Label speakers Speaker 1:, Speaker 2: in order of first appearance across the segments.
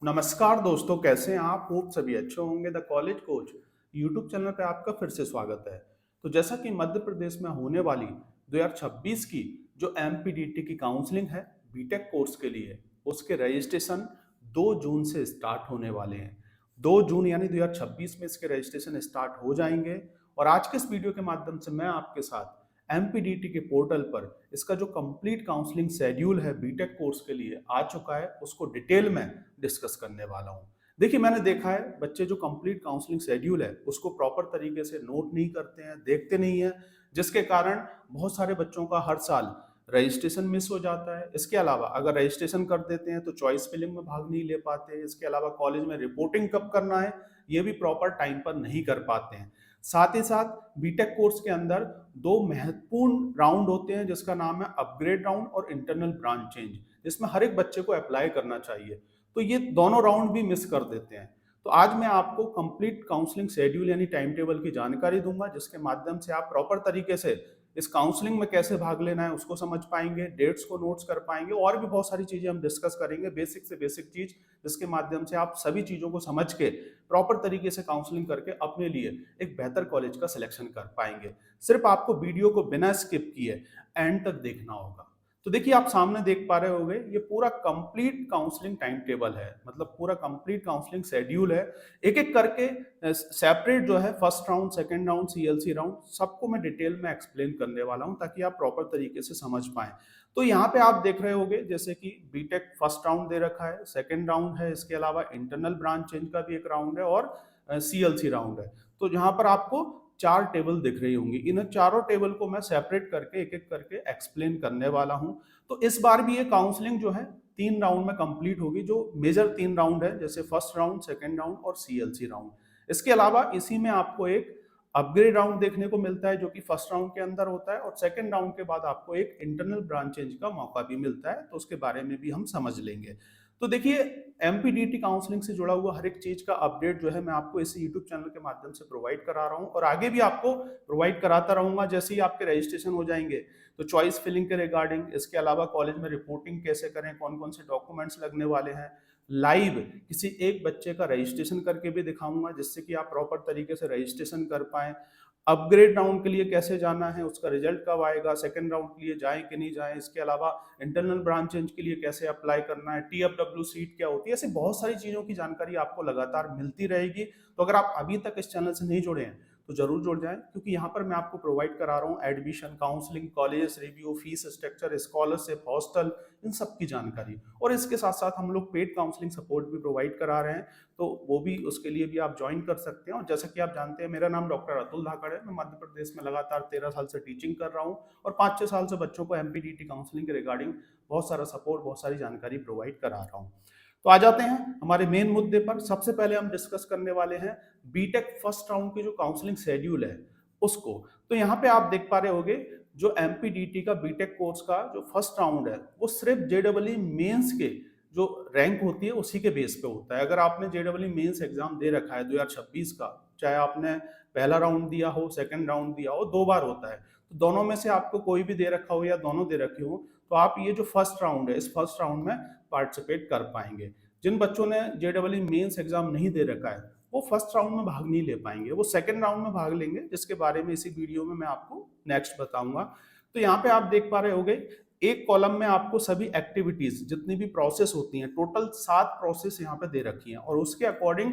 Speaker 1: नमस्कार दोस्तों, कैसे हैं आप? होप सभी अच्छे होंगे। The college coach YouTube channel पे आपका फिर से स्वागत है। तो जैसा कि मध्य प्रदेश में होने वाली 2026 की जो एमपीडीटी की काउंसलिंग है बीटेक कोर्स के लिए, उसके रजिस्ट्रेशन 2 जून से स्टार्ट होने वाले हैं। 2 जून यानी 2026 में इसके रजिस्ट्रेशन स्टार्ट हो जाएंगे। और आज के इस वीडियो के माध्यम से मैं आपके साथ एमपीडीटी के पोर्टल पर इसका जो कंप्लीट काउंसलिंग शेड्यूल है बीटेक कोर्स के लिए आ चुका है, उसको डिटेल में डिस्कस करने वाला हूं। देखिए, मैंने देखा है बच्चे जो कंप्लीट काउंसलिंग शेड्यूल है उसको प्रॉपर तरीके से नोट नहीं करते हैं, देखते नहीं है, जिसके कारण बहुत सारे बच्चों का हर साल रजिस्ट्रेशन मिस हो जाता है। इसके अलावा अगर रजिस्ट्रेशन कर देते हैं तो चॉइस फिलिंग में भाग नहीं ले पाते हैं। इसके अलावा कॉलेज में रिपोर्टिंग कब करना है ये भी प्रॉपर टाइम पर नहीं कर पाते हैं। साथ ही साथ बीटेक कोर्स के अंदर दो महत्वपूर्ण राउंड होते हैं, जिसका नाम है अपग्रेड राउंड और इंटरनल ब्रांच चेंज, जिसमें हर एक बच्चे को अप्लाई करना चाहिए। तो ये दोनों राउंड भी मिस कर देते हैं। तो आज मैं आपको कंप्लीट काउंसलिंग शेड्यूल यानी टाइम टेबल की जानकारी दूंगा, जिसके माध्यम से आप प्रॉपर तरीके से इस काउंसलिंग में कैसे भाग लेना है उसको समझ पाएंगे, डेट्स को नोट्स कर पाएंगे, और भी बहुत सारी चीजें हम डिस्कस करेंगे, बेसिक से बेसिक चीज, जिसके माध्यम से आप सभी चीजों को समझ के प्रॉपर तरीके से काउंसलिंग करके अपने लिए एक बेहतर कॉलेज का सिलेक्शन कर पाएंगे। सिर्फ आपको वीडियो को बिना स्किप किए एंड तक देखना होगा। तो देखिए, आप सामने देख पा रहे होंगे ये पूरा कंप्लीट काउंसलिंग टाइम टेबल है, मतलब पूरा कंप्लीट काउंसलिंग शेड्यूल है। एक एक करके सेपरेट जो है first round, second round, CLC round, सबको मैं डिटेल में एक्सप्लेन करने वाला हूं ताकि आप प्रॉपर तरीके से समझ पाएं। तो यहाँ पे आप देख रहे होंगे जैसे कि बीटेक फर्स्ट राउंड दे रखा है, सेकंड राउंड है, इसके अलावा इंटरनल ब्रांच चेंज का भी एक राउंड है और सीएलसी राउंड है। तो यहाँ पर आपको 4 टेबल दिख रही होंगी। इन चारों टेबल को मैं सेपरेट करके एक एक करके एक्सप्लेन करने वाला हूँ। तो इस बार भी ये काउंसलिंग जो है 3 राउंड में कंप्लीट होगी, जो मेजर 3 राउंड है, जैसे फर्स्ट राउंड, सेकंड राउंड और सीएलसी राउंड। इसके अलावा इसी में आपको एक अपग्रेड राउंड देखने को मिलता है, जो कि फर्स्ट राउंड के अंदर होता है, और सेकंड राउंड के बाद आपको एक इंटरनल ब्रांच चेंज का मौका भी मिलता है, तो उसके बारे में भी हम समझ लेंगे। तो देखिए, एमपीडीटी काउंसलिंग से जुड़ा हुआ हर एक चीज का अपडेट जो है मैं आपको इस यूट्यूब चैनल के माध्यम से प्रोवाइड करा रहा हूं, और आगे भी आपको प्रोवाइड कराता रहूंगा। जैसे ही आपके रजिस्ट्रेशन हो जाएंगे तो चॉइस फिलिंग के रिगार्डिंग, इसके अलावा कॉलेज में रिपोर्टिंग कैसे करें, कौन कौन से डॉक्यूमेंट्स लगने वाले हैं, लाइव किसी एक बच्चे का रजिस्ट्रेशन करके भी दिखाऊंगा, जिससे कि आप प्रॉपर तरीके से रजिस्ट्रेशन कर पाएं। अपग्रेड राउंड के लिए कैसे जाना है, उसका रिजल्ट कब आएगा, सेकंड राउंड के लिए जाएं कि नहीं जाएं, इसके अलावा इंटरनल ब्रांच चेंज के लिए कैसे अप्लाई करना है, टीएफडब्ल्यू सीट क्या होती है, ऐसे बहुत सारी चीजों की जानकारी आपको लगातार मिलती रहेगी। तो अगर आप अभी तक इस चैनल से नहीं जुड़े हैं तो जरूर जुड़ जाएं, क्योंकि यहाँ पर मैं आपको प्रोवाइड करा रहा हूँ admission, counselling, college review, fees structure, scholarship, hostel, इन सब की जानकारी। और इसके साथ साथ हम लोग पेड काउंसलिंग सपोर्ट भी प्रोवाइड करा रहे हैं, तो वो भी, उसके लिए भी आप ज्वाइन कर सकते हैं। और जैसा कि आप जानते हैं, मेरा नाम डॉक्टर अतुल धाकड़ है। मैं मध्य प्रदेश में लगातार 13 साल से टीचिंग कर रहा हूँ, और 5-6 साल से बच्चों को एमपीडीटी काउंसलिंग के रिगार्डिंग बहुत सारा सपोर्ट, बहुत सारी जानकारी प्रोवाइड करा रहा हूँ। तो आ जाते हैं हमारे मेन मुद्दे पर। सबसे पहले हम डिस्कस करने वाले हैं बीटेक फर्स्ट राउंड की जो काउंसलिंग शेड्यूल है उसको। तो यहाँ पे आप देख पा रहे होंगे, जो एमपीडीटी का बीटेक कोर्स का जो फर्स्ट राउंड है वो सिर्फ जेडब्ल्यू मेंस के जो रैंक होती है उसी के बेस पे होता है। अगर आपने जेडब्ल्यू मेंस एग्जाम दे रखा है 2026 का, चाहे आपने पहला राउंड दिया हो, सेकंड राउंड दिया हो, 2 बार होता है, तो दोनों में से आपको कोई भी दे रखा हो या दोनों दे रखे हो, तो आप ये जो फर्स्ट राउंड है, इस फर्स्ट राउंड में पार्टिसिपेट कर पाएंगे। जिन बच्चों ने जेडब्ल्यू मेंस एग्जाम नहीं दे रखा है वो फर्स्ट राउंड में भाग नहीं ले पाएंगे, वो सेकंड राउंड में भाग लेंगे, जिसके बारे में इसी वीडियो में मैं आपको नेक्स्ट बताऊंगा। तो यहाँ पे आप देख पा रहे होंगे, एक कॉलम में आपको सभी एक्टिविटीज, जितनी भी प्रोसेस होती हैं, टोटल 7 प्रोसेस यहाँ पे दे रखी हैं, और उसके अकॉर्डिंग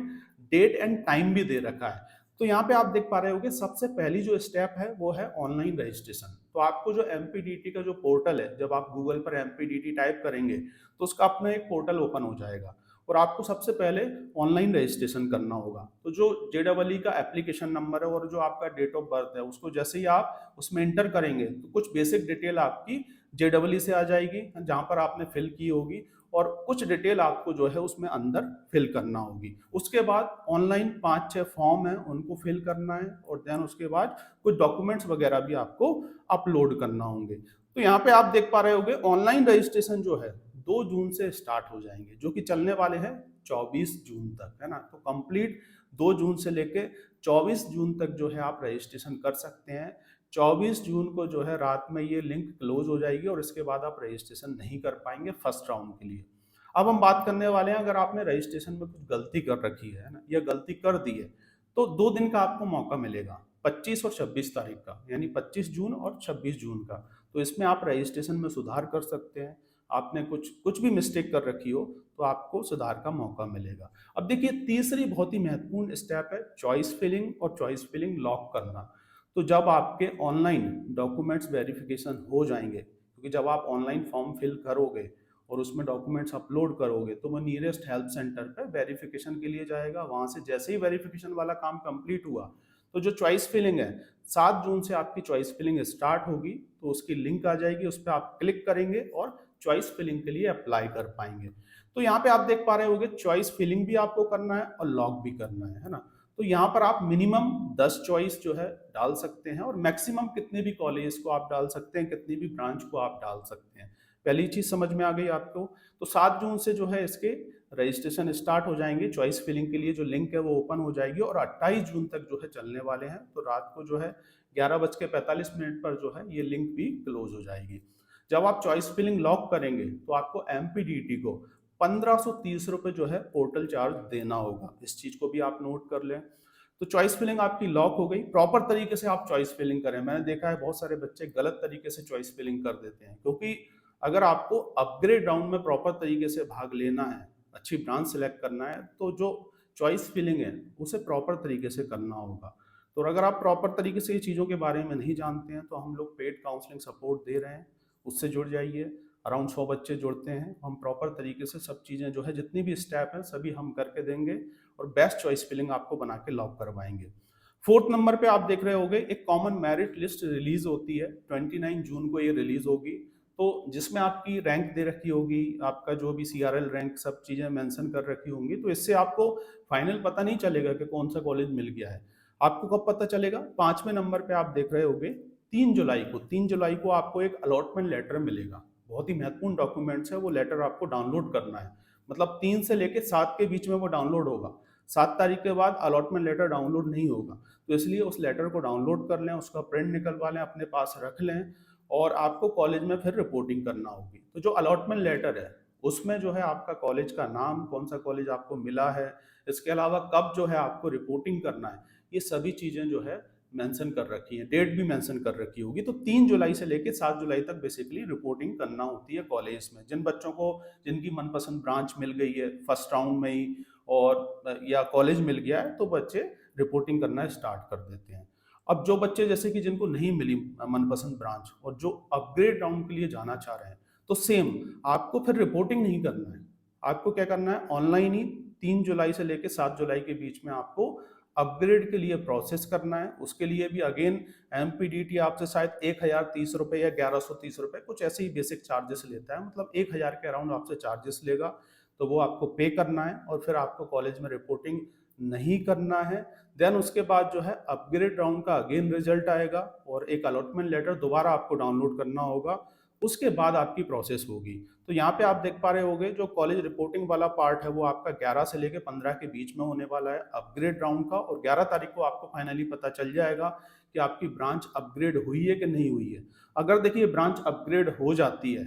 Speaker 1: डेट एंड टाइम भी दे रखा है। तो यहाँ पे आप देख पा रहे होंगे, सबसे पहली जो स्टेप है वो है ऑनलाइन रजिस्ट्रेशन। तो आपको जो एमपीडीटी का जो पोर्टल है, जब आप गूगल पर एमपीडीटी टाइप करेंगे तो उसका अपना एक पोर्टल ओपन हो जाएगा, और आपको सबसे पहले ऑनलाइन रजिस्ट्रेशन करना होगा। तो जो जेडब्ल्यू का एप्लीकेशन नंबर है और जो आपका डेट ऑफ बर्थ है, उसको जैसे ही आप उसमें इंटर करेंगे तो कुछ बेसिक डिटेल आपकी जेडब्ल्यू से आ जाएगी, जहां पर आपने फिल की होगी, और कुछ डिटेल आपको जो है उसमें अंदर फिल करना होगी। उसके बाद ऑनलाइन 5-6 फॉर्म है, उनको फिल करना है, और देन उसके बाद कुछ डॉक्यूमेंट्स वगैरह भी आपको अपलोड करना होंगे। तो यहाँ पे आप देख पा रहे होंगे, ऑनलाइन रजिस्ट्रेशन जो है 2 जून से स्टार्ट हो जाएंगे, जो कि चलने वाले हैं 24 जून तक, है ना। तो कंप्लीट 2 जून से लेके 24 जून तक जो है आप रजिस्ट्रेशन कर सकते हैं। 24 जून को जो है रात में ये लिंक क्लोज हो जाएगी, और इसके बाद आप रजिस्ट्रेशन नहीं कर पाएंगे फर्स्ट राउंड के लिए। अब हम बात करने वाले हैं, अगर आपने रजिस्ट्रेशन में कुछ गलती कर रखी है ना, या गलती कर दी है, तो 2 दिन का आपको मौका मिलेगा, 25 और 26 तारीख का, यानी 25 जून और 26 जून का। तो इसमें आप रजिस्ट्रेशन में सुधार कर सकते हैं। आपने कुछ कुछ भी मिस्टेक कर रखी हो तो आपको सुधार का मौका मिलेगा। अब देखिए, तीसरी बहुत ही महत्वपूर्ण स्टेप है चॉइस फिलिंग और चॉइस फिलिंग लॉक करना। तो जब आपके ऑनलाइन डॉक्यूमेंट्स वेरिफिकेशन हो जाएंगे, क्योंकि जब आप ऑनलाइन फॉर्म फिल करोगे और उसमें डॉक्यूमेंट्स अपलोड करोगे, तो वो नियरेस्ट हेल्प सेंटर पे वेरिफिकेशन के लिए जाएगा। वहां से जैसे ही वेरिफिकेशन वाला काम कंप्लीट हुआ, तो जो चॉइस फिलिंग है, 7 जून से आपकी चॉइस फिलिंग स्टार्ट होगी। तो उसकी लिंक आ जाएगी, उस पर आप क्लिक करेंगे और चॉइस फिलिंग के लिए अप्लाई कर पाएंगे। तो यहाँ पे आप देख पा रहे होंगे, चॉइस फिलिंग भी आपको करना है और लॉक भी करना है ना। तो यहाँ पर आप मिनिमम 10 चॉइस जो है डाल सकते हैं, और मैक्सिमम कितने भी कॉलेज को आप डाल सकते हैं, कितनी भी ब्रांच को आप डाल सकते हैं। पहली चीज समझ में आ गई आपको। तो 7 जून से जो है इसके रजिस्ट्रेशन स्टार्ट हो जाएंगे, चॉइस फिलिंग के लिए जो लिंक है वो ओपन हो जाएगी, और 28 जून तक जो है चलने वाले हैं। तो रात को जो है 11:45 पर जो है ये लिंक भी क्लोज हो जाएगी। जब आप चॉइस फिलिंग लॉक करेंगे, तो आपको एमपीडीटी को 1530 रुपये जो है पोर्टल चार्ज देना होगा। इस चीज को भी आप नोट कर लें। तो चॉइस फिलिंग आपकी लॉक हो गई। प्रॉपर तरीके से आप चॉइस फिलिंग करें। मैंने देखा है बहुत सारे बच्चे गलत तरीके से चॉइस फिलिंग कर देते हैं, क्योंकि अगर आपको अपग्रेड राउंड में प्रॉपर तरीके से भाग लेना है, अच्छी ब्रांच सेलेक्ट करना है, तो जो चॉइस फिलिंग है उसे प्रॉपर तरीके से करना होगा। तो अगर आप प्रॉपर तरीके से ये चीज़ों के बारे में नहीं जानते हैं, तो हम लोग पेड काउंसलिंग सपोर्ट दे रहे हैं, उससे जुड़ जाइए। अराउंड 100 बच्चे जुड़ते हैं, हम प्रॉपर तरीके से सब चीज़ें जो है, जितनी भी स्टेप हैं सभी हम करके देंगे, और बेस्ट चॉइस फिलिंग आपको बना के लॉक करवाएंगे। 4th नंबर पे आप देख रहे होंगे, एक कॉमन मेरिट लिस्ट रिलीज होती है, 29 जून को ये रिलीज होगी। तो जिसमें आपकी रैंक दे रखी होगी, आपका जो भी सीआरएल रैंक, सब चीजें मेंशन कर रखी होंगी। तो इससे आपको फाइनल पता नहीं चलेगा कि कौन सा कॉलेज मिल गया है। आपको कब पता चलेगा? 5वें नंबर पे आप देख रहे होंगे, 3 जुलाई को आपको एक अलॉटमेंट लेटर मिलेगा। बहुत ही महत्वपूर्ण डॉक्यूमेंट्स है, वो लेटर आपको डाउनलोड करना है। मतलब 3 से लेकर 7 के बीच में वो डाउनलोड होगा। 7 तारीख के बाद अलॉटमेंट लेटर डाउनलोड नहीं होगा। तो इसलिए उस लेटर को डाउनलोड कर लें, उसका प्रिंट निकलवा लें, अपने पास रख लें, और आपको कॉलेज में फिर रिपोर्टिंग करना होगी। तो जो अलॉटमेंट लेटर है, उसमें जो है आपका कॉलेज का नाम, कौन सा कॉलेज आपको मिला है, इसके अलावा कब जो है आपको रिपोर्टिंग करना है, ये सभी चीज़ें जो है मेंशन कर रखी है, डेट भी मेंशन कर रखी होगी। तो 3 जुलाई से लेकर 7 जुलाई तक बेसिकली रिपोर्टिंग करना होती है कॉलेज में। जिन बच्चों को, जिनकी मनपसंद ब्रांच मिल गई है फर्स्ट राउंड में ही, और या कॉलेज मिल गया है, तो बच्चे रिपोर्टिंग करना स्टार्ट कर देते हैं। अब जो बच्चे जैसे कि जिनको नहीं मिली मनपसंद ब्रांच, और जो अपग्रेड राउंड के लिए जाना चाह रहे हैं, तो सेम आपको फिर रिपोर्टिंग नहीं करना है। आपको क्या करना है, ऑनलाइन ही 3 जुलाई से लेकर 7 जुलाई के बीच में आपको अपग्रेड के लिए प्रोसेस करना है। उसके लिए भी अगेन एमपीडीटी आपसे शायद 1030 रुपये या 1130 रुपये, कुछ ऐसे ही बेसिक चार्जेस लेता है, मतलब 1000 के अराउंड आपसे चार्जेस लेगा। तो वो आपको पे करना है, और फिर आपको कॉलेज में रिपोर्टिंग नहीं करना है। देन उसके बाद जो है अपग्रेड राउंड का अगेन रिजल्ट आएगा, और एक अलॉटमेंट लेटर दोबारा आपको डाउनलोड करना होगा। उसके बाद आपकी प्रोसेस होगी। तो यहाँ पे आप देख पा रहे होंगे, जो कॉलेज रिपोर्टिंग वाला पार्ट है वो आपका 11 से लेकर 15 के बीच में होने वाला है अपग्रेड राउंड का, और 11 तारीख को आपको फाइनली पता चल जाएगा कि आपकी ब्रांच अपग्रेड हुई है कि नहीं हुई है। अगर देखिए ब्रांच अपग्रेड हो जाती है,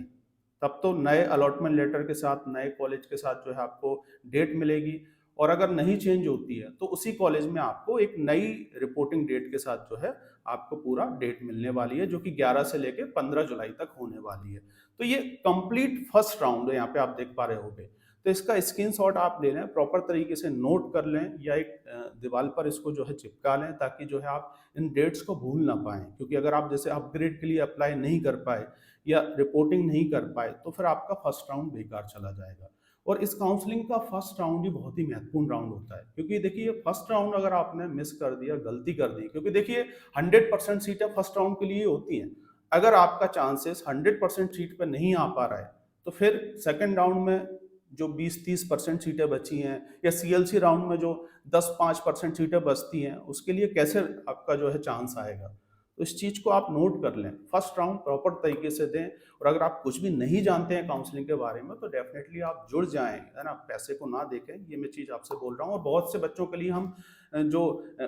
Speaker 1: तब तो नए अलॉटमेंट लेटर के साथ, नए कॉलेज के साथ जो है आपको डेट मिलेगी। और अगर नहीं चेंज होती है, तो उसी कॉलेज में आपको एक नई रिपोर्टिंग डेट के साथ जो है आपको पूरा डेट मिलने वाली है, जो कि 11 से लेकर 15 जुलाई तक होने वाली है। तो ये कंप्लीट फर्स्ट राउंड है, यहाँ पे आप देख पा रहे होंगे। तो इसका स्क्रीनशॉट आप ले लें, प्रॉपर तरीके से नोट कर लें, या एक दीवार पर इसको जो है चिपका लें, ताकि जो है आप इन डेट्स को भूल ना पाएं। क्योंकि अगर आप जैसे अपग्रेड के लिए अप्लाई नहीं कर पाए या रिपोर्टिंग नहीं कर पाए, तो फिर आपका फर्स्ट राउंड बेकार चला जाएगा। और इस काउंसलिंग का फर्स्ट राउंड ही बहुत ही महत्वपूर्ण राउंड होता है, क्योंकि देखिए फर्स्ट राउंड अगर आपने मिस कर दिया, गलती कर दी, क्योंकि देखिए 100% सीटें फर्स्ट राउंड के लिए होती हैं। अगर आपका चांसेस 100% सीट पे नहीं आ पा रहा है, तो फिर सेकंड राउंड में जो 20-30% सीटें बची हैं, या सीएलसी राउंड में जो 10-5% सीटें बचती हैं, उसके लिए कैसे आपका जो है चांस आएगा। तो इस चीज़ को आप नोट कर लें, फर्स्ट राउंड प्रॉपर तरीके से दें। और अगर आप कुछ भी नहीं जानते हैं काउंसलिंग के बारे में तो डेफिनेटली आप जुड़ जाएँ, है ना? पैसे को ना देखें, ये मैं चीज़ आपसे बोल रहा हूँ। और बहुत से बच्चों के लिए हम जो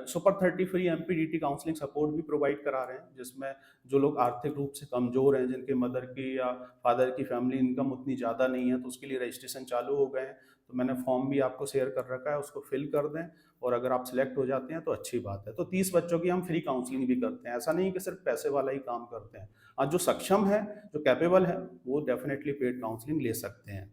Speaker 1: सुपर 30 फ्री एमपीडीटी काउंसलिंग सपोर्ट भी प्रोवाइड करा रहे हैं, जिसमें जो लोग आर्थिक रूप से कमज़ोर हैं, जिनके मदर की या फादर की फैमिली इनकम उतनी ज़्यादा नहीं है, तो उसके लिए रजिस्ट्रेशन चालू हो गए हैं। तो मैंने फॉर्म भी आपको शेयर कर रखा है, उसको फिल कर दें और अगर आप सिलेक्ट हो जाते हैं तो अच्छी बात है। तो 30 बच्चों की हम फ्री काउंसलिंग भी करते हैं, ऐसा नहीं कि सिर्फ पैसे वाला ही काम करते हैं। हाँ, जो सक्षम है, जो कैपेबल है, वो डेफिनेटली पेड काउंसलिंग ले सकते हैं।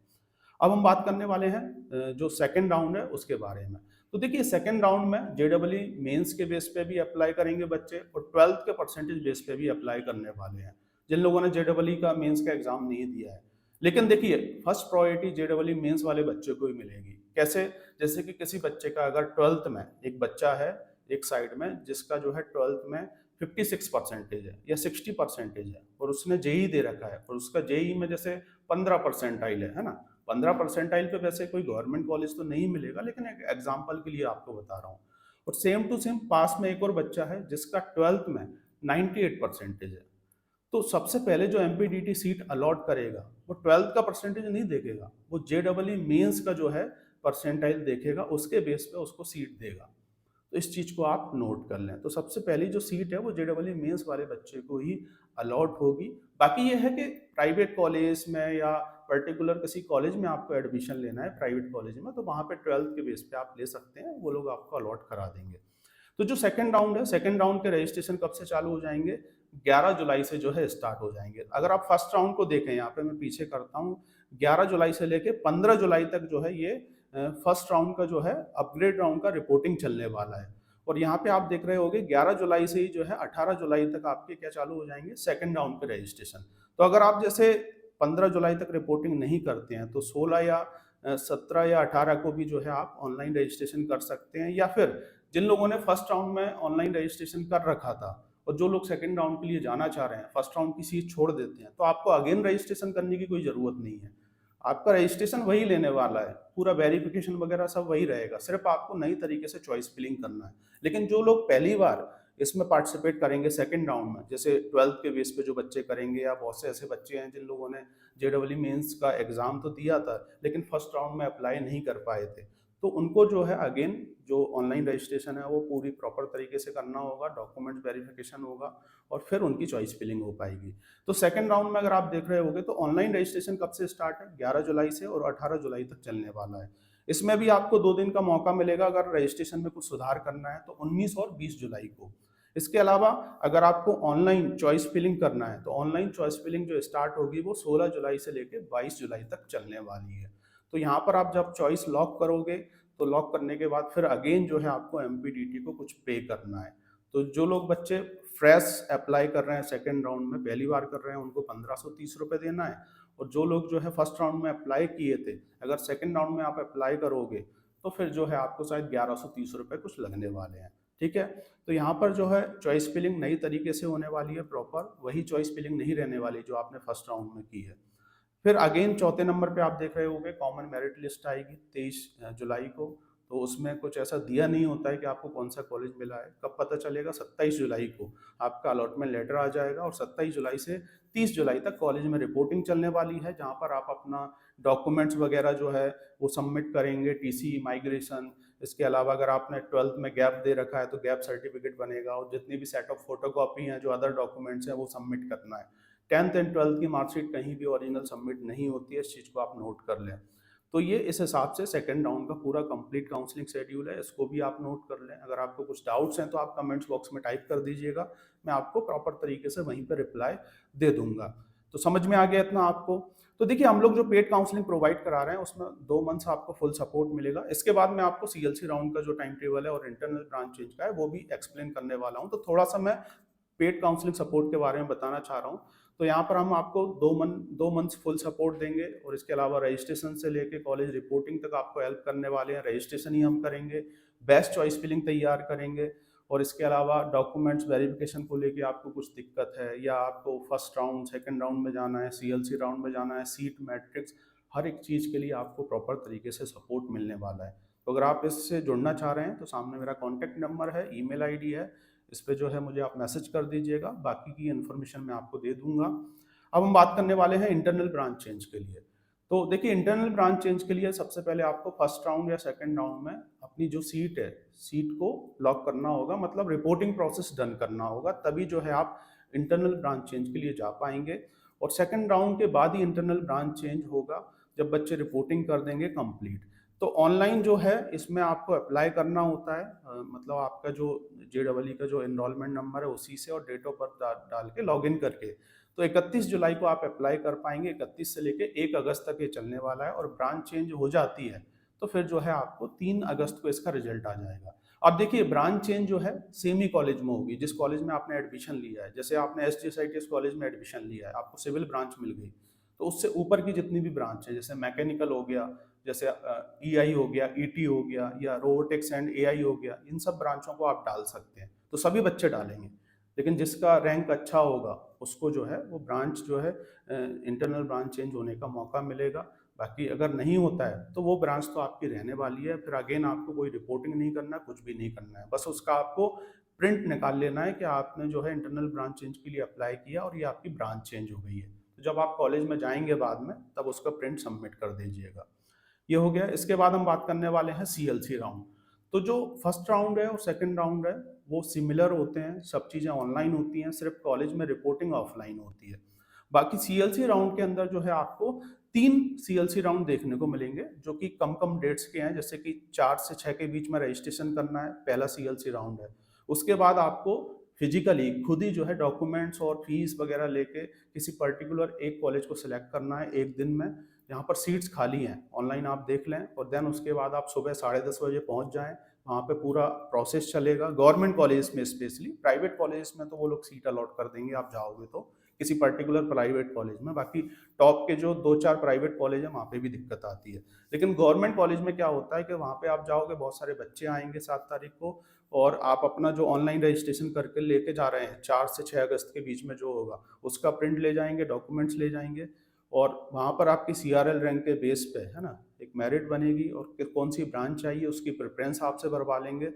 Speaker 1: अब हम बात करने वाले हैं जो सेकंड राउंड है उसके बारे में। तो देखिए सेकंड राउंड में जेईई मेंस के बेस पे भी अप्लाई करेंगे बच्चे और 12th के परसेंटेज बेस पे भी अप्लाई करने वाले हैं, जिन लोगों ने जेईई का मेंस का एग्जाम नहीं दिया है। लेकिन देखिए फर्स्ट प्रायोरिटी जेईई मेंस वाले बच्चे को ही मिलेगी। कैसे? जैसे कि किसी बच्चे का अगर 12th में एक बच्चा है एक साइड में जिसका जो है 12th में 56 परसेंटेज है या 60 परसेंटेज है और उसने जेई दे रखा है और उसका जेई में जैसे 15 परसेंटाइल है ना? 15 परसेंटाइल पे वैसे कोई गवर्नमेंट कॉलेज तो नहीं मिलेगा, लेकिन एक एग्जाम्पल के लिए आपको बता रहा हूँ। और सेम टू सेम पास में एक और बच्चा है जिसका 12th में 98 परसेंटेज है। तो सबसे पहले जो एमपीडीटी सीट अलॉट करेगा वो 12th का परसेंटेज नहीं देखेगा, वो जेईई मेंस का जो है परसेंटाइल देखेगा, उसके बेस पे उसको सीट देगा। तो इस चीज़ को आप नोट कर लें। तो सबसे पहली जो सीट है वो जेईई मेंस वाले बच्चे को ही अलॉट होगी। बाकी ये है कि प्राइवेट कॉलेज में या पर्टिकुलर किसी कॉलेज में आपको एडमिशन लेना है प्राइवेट कॉलेज में, तो वहाँ पे 12th के बेस पे आप ले सकते हैं, वो लोग आपको अलॉट करा देंगे। तो जो सेकंड राउंड है, सेकंड राउंड के रजिस्ट्रेशन कब से चालू हो जाएंगे? 11 जुलाई से जो है स्टार्ट हो जाएंगे। अगर आप फर्स्ट राउंड को देखें, यहाँ पे मैं पीछे करता हूँ, 11 जुलाई से लेके 15 जुलाई तक जो है ये फर्स्ट राउंड का जो है अपग्रेड राउंड का रिपोर्टिंग चलने वाला है। और यहाँ पे आप देख रहे होंगे 11 जुलाई से ही जो है 18 जुलाई तक आपके क्या चालू हो जाएंगे? सेकंड राउंड के रजिस्ट्रेशन। तो अगर आप जैसे 15 जुलाई तक रिपोर्टिंग नहीं करते हैं तो 16 या 17 या 18 को भी जो है आप ऑनलाइन रजिस्ट्रेशन कर सकते हैं, या फिर जिन लोगों ने फर्स्ट राउंड में ऑनलाइन रजिस्ट्रेशन कर रखा था और जो लोग सेकंड राउंड के लिए जाना चाह रहे हैं, फर्स्ट राउंड की सीट छोड़ देते हैं, तो आपको अगेन रजिस्ट्रेशन करने की कोई ज़रूरत नहीं है। आपका रजिस्ट्रेशन वही लेने वाला है, पूरा वेरिफिकेशन वगैरह सब वही रहेगा, सिर्फ आपको नई तरीके से चॉइस फिलिंग करना है। लेकिन जो लोग पहली बार इसमें पार्टिसिपेट करेंगे सेकंड राउंड में, जैसे 12th के बेस पे जो बच्चे करेंगे, या बहुत से ऐसे बच्चे हैं जिन लोगों ने जेईई मेंस का एग्जाम तो दिया था लेकिन फर्स्ट राउंड में अप्लाई नहीं कर पाए थे, तो उनको जो है अगेन जो ऑनलाइन रजिस्ट्रेशन है वो पूरी प्रॉपर तरीके से करना होगा, डॉक्यूमेंट वेरिफिकेशन होगा और फिर उनकी चॉइस फिलिंग हो पाएगी। तो सेकंड राउंड में अगर आप देख रहे होगे तो ऑनलाइन रजिस्ट्रेशन कब से स्टार्ट है? 11 जुलाई से और 18 जुलाई तक चलने वाला है। इसमें भी आपको 2 दिन का मौका मिलेगा अगर रजिस्ट्रेशन में कुछ सुधार करना है तो 19 और 20 जुलाई को। इसके अलावा अगर आपको ऑनलाइन चॉइस फिलिंग करना है तो ऑनलाइन चॉइस फिलिंग जो स्टार्ट होगी वो 16 जुलाई से लेकर 22 जुलाई तक चलने वाली है। तो यहाँ पर आप जब चॉइस लॉक करोगे तो लॉक करने के बाद फिर अगेन जो है आपको एमपीडीटी को कुछ पे करना है। तो जो लोग बच्चे फ्रेश अप्लाई कर रहे हैं सेकेंड राउंड में, पहली बार कर रहे हैं, उनको 1530 रुपये देना है। और जो लोग जो है फर्स्ट राउंड में अप्लाई किए थे, अगर सेकेंड राउंड में आप अप्लाई करोगे तो फिर जो है आपको शायद 1130 रुपये कुछ लगने वाले हैं। ठीक है? तो यहाँ पर जो है चॉइस फिलिंग नई तरीके से होने वाली है, प्रॉपर वही चॉइस फिलिंग नहीं रहने वाली जो आपने फर्स्ट राउंड में की है। फिर अगेन चौथे नंबर पे आप देख रहे होंगे कॉमन मेरिट लिस्ट आएगी 23 जुलाई को। तो उसमें कुछ ऐसा दिया नहीं होता है कि आपको कौन सा कॉलेज मिला है, कब पता चलेगा? 27 जुलाई को आपका अलॉटमेंट लेटर आ जाएगा और 27 जुलाई से 30 जुलाई तक कॉलेज में रिपोर्टिंग चलने वाली है, जहाँ पर आप अपना डॉक्यूमेंट्स वगैरह जो है वो सबमिट करेंगे, टीसी, माइग्रेशन। इसके अलावा अगर आपने 12th में गैप दे रखा है तो गैप सर्टिफिकेट बनेगा और जितनी भी सेट ऑफ फोटोकॉपी हैं जो अदर डॉक्यूमेंट्स हैं वो सबमिट करना है। 10th एंड 12th की मार्कशीट कहीं भी ओरिजिनल सबमिट नहीं होती है, इस चीज़ को आप नोट कर लें। तो ये इस हिसाब से सेकंड राउंड का पूरा कंप्लीट काउंसलिंग शेड्यूल है, इसको भी आप नोट कर लें। अगर आपको कुछ डाउट्स हैं तो आप कमेंट्स बॉक्स में टाइप कर दीजिएगा, मैं आपको प्रॉपर तरीके से वहीं पर रिप्लाई दे दूंगा। तो समझ में आ गया इतना आपको? तो देखिए हम लोग जो पेड काउंसलिंग प्रोवाइड करा रहे हैं उसमें 2 मंथ्स आपको फुल सपोर्ट मिलेगा। इसके बाद मैं आपको सीएलसी राउंड का जो टाइम टेबल है और इंटरनल ब्रांच चेंज का है वो भी एक्सप्लेन करने वाला हूँ। तो थोड़ा सा मैं पेड काउंसलिंग सपोर्ट के बारे में बताना चाह रहा हूँ। तो यहाँ पर हम आपको 2 मंथ्स फुल सपोर्ट देंगे और इसके अलावा रजिस्ट्रेशन से लेके कॉलेज रिपोर्टिंग तक आपको हेल्प करने वाले हैं। रजिस्ट्रेशन ही हम करेंगे, बेस्ट चॉइस फिलिंग तैयार करेंगे और इसके अलावा डॉक्यूमेंट्स वेरिफिकेशन को लेके आपको कुछ दिक्कत है या आपको फर्स्ट राउंड सेकंड राउंड में जाना है, सीएलसी राउंड में जाना है, सीट मैट्रिक्स, हर एक चीज़ के लिए आपको प्रॉपर तरीके से सपोर्ट मिलने वाला है। तो अगर आप इससे जुड़ना चाह रहे हैं तो सामने मेरा कॉन्टैक्ट नंबर है, ईमेल आईडी है, इस पे जो है मुझे आप मैसेज कर दीजिएगा, बाकी की इन्फॉर्मेशन मैं आपको दे दूंगा। अब हम बात करने वाले हैं इंटरनल ब्रांच चेंज के लिए। तो देखिए, इंटरनल ब्रांच चेंज के लिए सबसे पहले आपको फर्स्ट राउंड या सेकंड राउंड में अपनी जो सीट है, सीट को लॉक करना होगा, मतलब रिपोर्टिंग प्रोसेस डन करना होगा, तभी जो है आप इंटरनल ब्रांच चेंज के लिए जा पाएंगे। और सेकंड राउंड के बाद ही इंटरनल ब्रांच चेंज होगा, जब बच्चे रिपोर्टिंग कर देंगे कंप्लीट। तो ऑनलाइन जो है इसमें आपको अप्लाई करना होता है, मतलब आपका जो JEE का जो एनरोलमेंट नंबर है उसी से और डेट ऑफ बर्थ डाल के लॉगिन करके। तो 31 जुलाई को आप अप्लाई कर पाएंगे। 31 से लेके 1 अगस्त तक ये चलने वाला है, और ब्रांच चेंज हो जाती है तो फिर जो है आपको 3 अगस्त को इसका रिजल्ट आ जाएगा। अब देखिए, ब्रांच चेंज जो है सेम ही कॉलेज में होगी जिस कॉलेज में आपने एडमिशन लिया है। जैसे आपने SGSITS कॉलेज में एडमिशन लिया है, आपको सिविल ब्रांच मिल गई, तो उससे ऊपर की जितनी भी ब्रांच है, जैसे मैकेनिकल हो गया, जैसे EI हो गया, ET हो गया, या रोबोटिक्स एंड AI हो गया, इन सब ब्रांचों को आप डाल सकते हैं। तो सभी बच्चे डालेंगे, लेकिन जिसका रैंक अच्छा होगा उसको जो है वो ब्रांच जो है इंटरनल ब्रांच चेंज होने का मौका मिलेगा। बाकी अगर नहीं होता है तो वो ब्रांच तो आपकी रहने वाली है, फिर अगेन आपको कोई रिपोर्टिंग नहीं करना, कुछ भी नहीं करना है, बस उसका आपको प्रिंट निकाल लेना है कि आपने जो है इंटरनल ब्रांच चेंज के लिए अप्लाई किया और ये आपकी ब्रांच चेंज हो गई है। तो जब आप कॉलेज में जाएंगे बाद में, तब उसका प्रिंट सबमिट कर दीजिएगा। ये हो गया। इसके बाद हम बात करने वाले हैं CLC राउंड। तो जो फर्स्ट राउंड है और सेकंड राउंड है वो सिमिलर होते हैं, सब चीज़ें ऑनलाइन होती हैं, सिर्फ कॉलेज में रिपोर्टिंग ऑफलाइन होती है। बाकी CLC राउंड के अंदर जो है आपको 3 CLC राउंड देखने को मिलेंगे, जो कि कम कम डेट्स के हैं, जैसे कि 4 से 6 के बीच में रजिस्ट्रेशन करना है, पहला CLC राउंड है। उसके बाद आपको फिजिकली खुद ही जो है डॉक्यूमेंट्स और फीस वगैरह लेके किसी पर्टिकुलर एक कॉलेज को सिलेक्ट करना है एक दिन में, यहाँ पर सीट्स खाली हैं, ऑनलाइन आप देख लें, और देन उसके बाद आप सुबह 10:30 बजे पहुंच जाएं। वहाँ पे पूरा प्रोसेस चलेगा गवर्नमेंट कॉलेज में स्पेशली। प्राइवेट कॉलेज में तो वो लोग सीट अलॉट कर देंगे आप जाओगे तो, किसी पर्टिकुलर प्राइवेट कॉलेज में। बाकी टॉप के जो 2-4 प्राइवेट कॉलेज हैं वहाँ पे भी दिक्कत आती है। लेकिन गवर्नमेंट कॉलेज में क्या होता है कि वहाँ पे आप जाओगे, बहुत सारे बच्चे आएंगे 7 तारीख को, और आप अपना जो ऑनलाइन रजिस्ट्रेशन करके लेके जा रहे हैं 4 से 6 अगस्त के बीच में जो होगा, उसका प्रिंट ले जाएंगे, डॉक्यूमेंट्स ले जाएंगे, और वहाँ पर आपकी CRL रैंक के बेस पे है ना एक मेरिट बनेगी, और कौन सी ब्रांच चाहिए उसकी प्रेफरेंस आपसे भरवा लेंगे।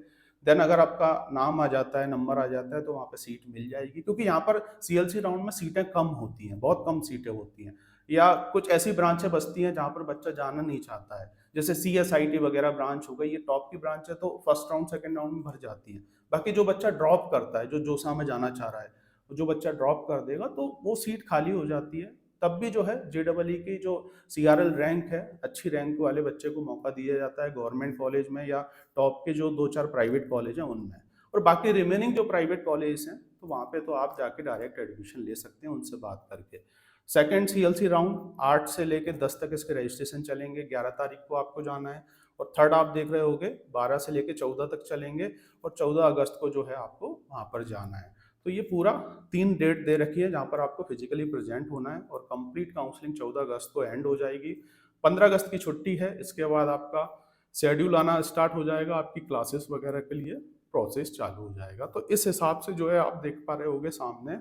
Speaker 1: देन अगर आपका नाम आ जाता है, नंबर आ जाता है, तो वहाँ पे सीट मिल जाएगी, क्योंकि यहाँ पर CLC राउंड में सीटें कम होती हैं, बहुत कम सीटें होती हैं, या कुछ ऐसी ब्रांचें बचती हैं जहाँ पर बच्चा जाना नहीं चाहता है, जैसे CSIT वगैरह ब्रांच हो गई, ये टॉप की ब्रांच है, तो फर्स्ट राउंड सेकंड राउंड में भर जाती है। बाकी जो बच्चा ड्रॉप करता है, जो जोसा में जाना चाह रहा है, जो बच्चा ड्रॉप कर देगा तो वो सीट खाली हो जाती है। तब भी जो है JEE की जो CRL रैंक है, अच्छी रैंक वाले बच्चे को मौका दिया जाता है गवर्नमेंट कॉलेज में, या टॉप के जो 2-4 प्राइवेट कॉलेज हैं उनमें। और बाकी रिमेनिंग जो प्राइवेट कॉलेज हैं, तो वहाँ पे तो आप जाके डायरेक्ट एडमिशन ले सकते हैं उनसे बात करके। सेकंड CLC राउंड 8 से लेके 10 तक इसके रजिस्ट्रेशन चलेंगे, 11 तारीख को आपको जाना है। और थर्ड आप देख रहे होगे 12 से लेके 14 तक चलेंगे, और 14 अगस्त को जो है आपको वहाँ पर जाना है। तो ये पूरा 3 डेट दे रखी है जहाँ पर आपको फिजिकली प्रेजेंट होना है, और कंप्लीट काउंसलिंग 14 अगस्त को एंड हो जाएगी। 15 अगस्त की छुट्टी है, इसके बाद आपका शेड्यूल आना स्टार्ट हो जाएगा, आपकी क्लासेस वगैरह के लिए प्रोसेस चालू हो जाएगा। तो इस हिसाब से जो है आप देख पा रहे होगे सामने,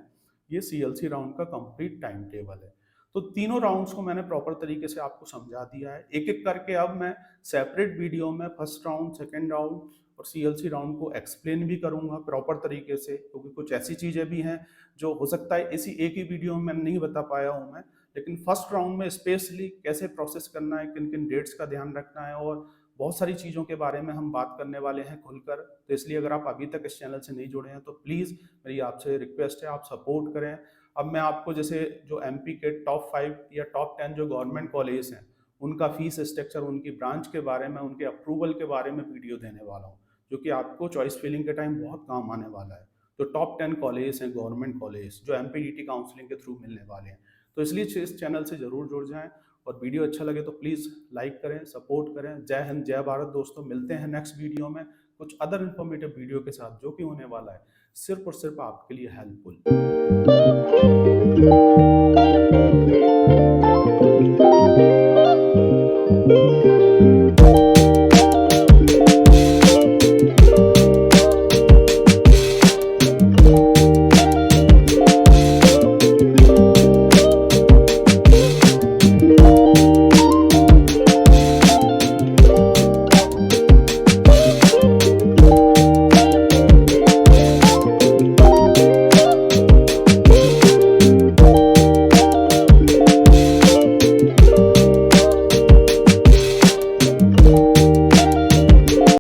Speaker 1: ये CLC राउंड का कंप्लीट टाइम टेबल है। तो तीनों राउंड्स को मैंने प्रॉपर तरीके से आपको समझा दिया है। एक एक करके अब मैं सेपरेट वीडियो में फर्स्ट राउंड, सेकेंड राउंड और CLC राउंड को एक्सप्लेन भी करूंगा प्रॉपर तरीके से, क्योंकि कुछ ऐसी चीज़ें भी हैं जो हो सकता है इसी एक ही वीडियो में नहीं बता पाया हूँ मैं। लेकिन फर्स्ट राउंड में स्पेशली कैसे प्रोसेस करना है, किन किन डेट्स का ध्यान रखना है, और बहुत सारी चीज़ों के बारे में हम बात करने वाले हैं खुलकर। तो इसलिए अगर आप अभी तक इस चैनल से नहीं जुड़े हैं तो प्लीज़ मेरी आपसे रिक्वेस्ट है, आप सपोर्ट करें। अब मैं आपको जैसे जो MP के टॉप 5 या टॉप 10 जो गवर्नमेंट कॉलेज हैं, उनका फीस स्ट्रक्चर, उनकी ब्रांच के बारे में, उनके अप्रूवल के बारे में वीडियो देने वाला हूँ, जो कि आपको चॉइस फिलिंग के टाइम बहुत काम आने वाला है। तो टॉप 10 कॉलेज हैं गवर्नमेंट कॉलेज जो MPDT काउंसलिंग के थ्रू मिलने वाले हैं। तो इसलिए इस चैनल से ज़रूर जुड़ जाएं, और वीडियो अच्छा लगे तो प्लीज़ लाइक करें, सपोर्ट करें। जय हिंद, जय भारत दोस्तों। मिलते हैं नेक्स्ट वीडियो में कुछ अदर इन्फॉर्मेटिव वीडियो के साथ, जो कि होने वाला है सिर्फ और सिर्फ आपके लिए हेल्पफुल।